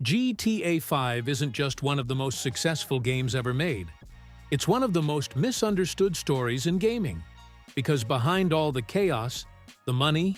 GTA 5 isn't just one of the most successful games ever made. It's one of the most misunderstood stories in gaming. Because behind all the chaos, the money,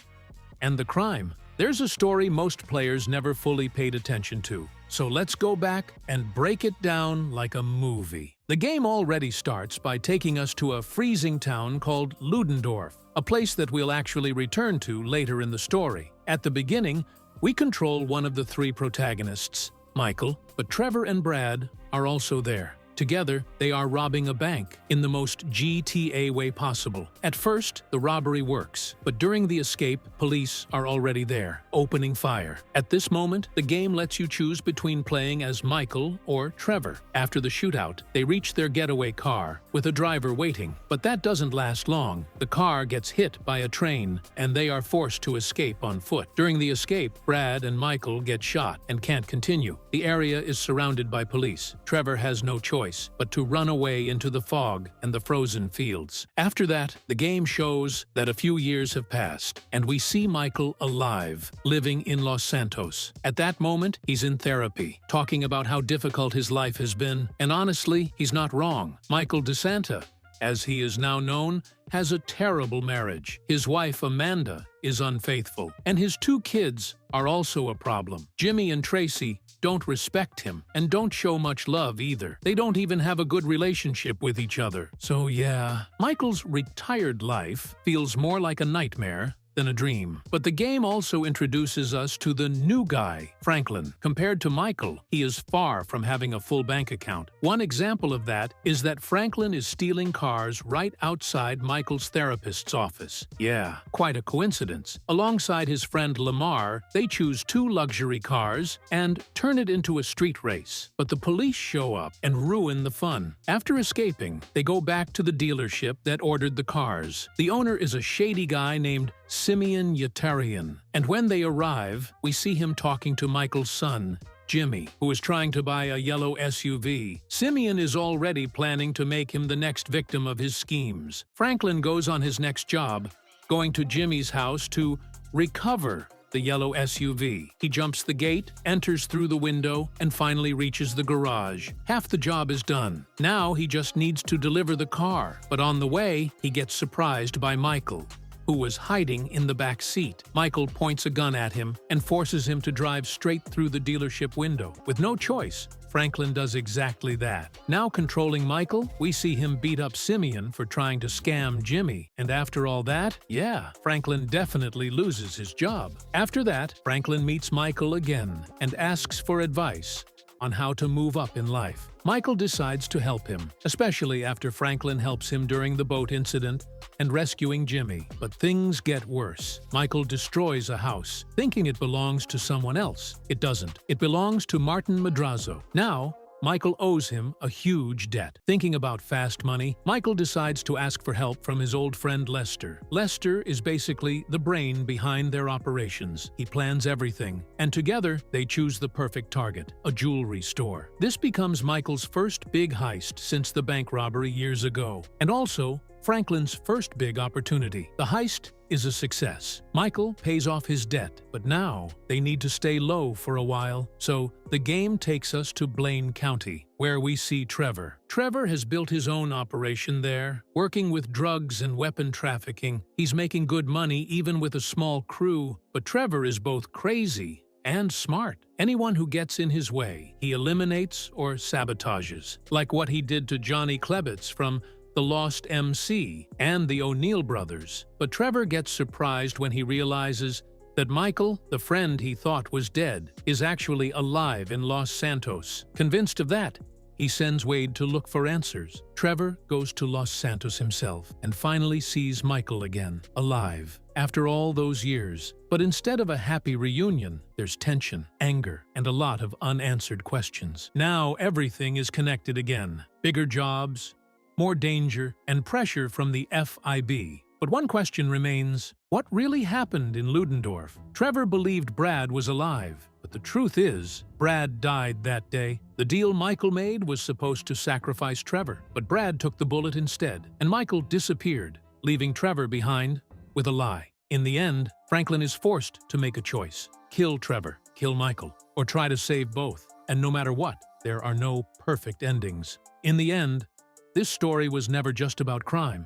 and the crime, there's a story most players never fully paid attention to. So let's go back and break it down like a movie. The game already starts by taking us to a freezing town called Ludendorff, a place that we'll actually return to later in the story. At the beginning, we control one of the three protagonists, Michael, but Trevor and Brad are also there. Together, they are robbing a bank in the most GTA way possible. At first, the robbery works, but during the escape, police are already there, opening fire. At this moment, the game lets you choose between playing as Michael or Trevor. After the shootout, they reach their getaway car, with a driver waiting. But that doesn't last long. The car gets hit by a train, and they are forced to escape on foot. During the escape, Brad and Michael get shot and can't continue. The area is surrounded by police. Trevor has no choice but to run away into the fog and the frozen fields. After that, the game shows that a few years have passed, and we see Michael alive, living in Los Santos. At that moment, he's in therapy, talking about how difficult his life has been, and honestly, he's not wrong. Michael DeSanta, as he is now known, has a terrible marriage. His wife, Amanda, is unfaithful, and his two kids are also a problem. Jimmy and Tracy don't respect him and don't show much love either. They don't even have a good relationship with each other. So yeah, Michael's retired life feels more like a nightmare than a dream. But the game also introduces us to the new guy, Franklin. Compared to Michael, he is far from having a full bank account. One example of that is that Franklin is stealing cars right outside Michael's therapist's office. Yeah, quite a coincidence. Alongside his friend Lamar, they choose two luxury cars and turn it into a street race. But the police show up and ruin the fun. After escaping, they go back to the dealership that ordered the cars. The owner is a shady guy named Simeon Yetarian, and when they arrive, we see him talking to Michael's son, Jimmy, who is trying to buy a yellow SUV. Simeon is already planning to make him the next victim of his schemes. Franklin goes on his next job, going to Jimmy's house to recover the yellow SUV. He jumps the gate, enters through the window, and finally reaches the garage. Half the job is done. Now he just needs to deliver the car, but on the way, he gets surprised by Michael, who was hiding in the back seat. Michael points a gun at him and forces him to drive straight through the dealership window. With no choice, Franklin does exactly that. Now controlling Michael, we see him beat up Simeon for trying to scam Jimmy. And after all that, yeah, Franklin definitely loses his job. After that, Franklin meets Michael again and asks for advice on how to move up in life. Michael decides to help him, especially after Franklin helps him during the boat incident and rescuing Jimmy. But things get worse. Michael destroys a house, thinking it belongs to someone else. It doesn't. It belongs to Martin Madrazo. Now, Michael owes him a huge debt. Thinking about fast money, Michael decides to ask for help from his old friend Lester. Lester is basically the brain behind their operations. He plans everything, and together they choose the perfect target, a jewelry store. This becomes Michael's first big heist since the bank robbery years ago, and also Franklin's first big opportunity. The heist is a success. Michael pays off his debt, but now they need to stay low for a while, so the game takes us to Blaine County, where we see Trevor. Trevor has built his own operation there, working with drugs and weapon trafficking. He's making good money even with a small crew, but Trevor is both crazy and smart. Anyone who gets in his way, he eliminates or sabotages, like what he did to Johnny Klebitz from The Lost MC and the O'Neill brothers. But Trevor gets surprised when he realizes that Michael, the friend he thought was dead, is actually alive in Los Santos. Convinced of that, he sends Wade to look for answers. Trevor goes to Los Santos himself and finally sees Michael again, alive, after all those years. But instead of a happy reunion, there's tension, anger, and a lot of unanswered questions. Now everything is connected again. Bigger jobs, more danger, and pressure from the FIB. But one question remains: what really happened in Ludendorff? Trevor believed Brad was alive, but the truth is, Brad died that day. The deal Michael made was supposed to sacrifice Trevor, but Brad took the bullet instead, and Michael disappeared, leaving Trevor behind with a lie. In the end, Franklin is forced to make a choice. Kill Trevor, kill Michael, or try to save both. And no matter what, there are no perfect endings. In the end, this story was never just about crime.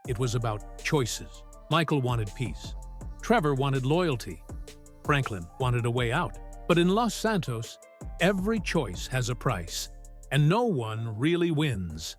It was about choices. Michael wanted peace. Trevor wanted loyalty. Franklin wanted a way out. But in Los Santos, every choice has a price, and no one really wins.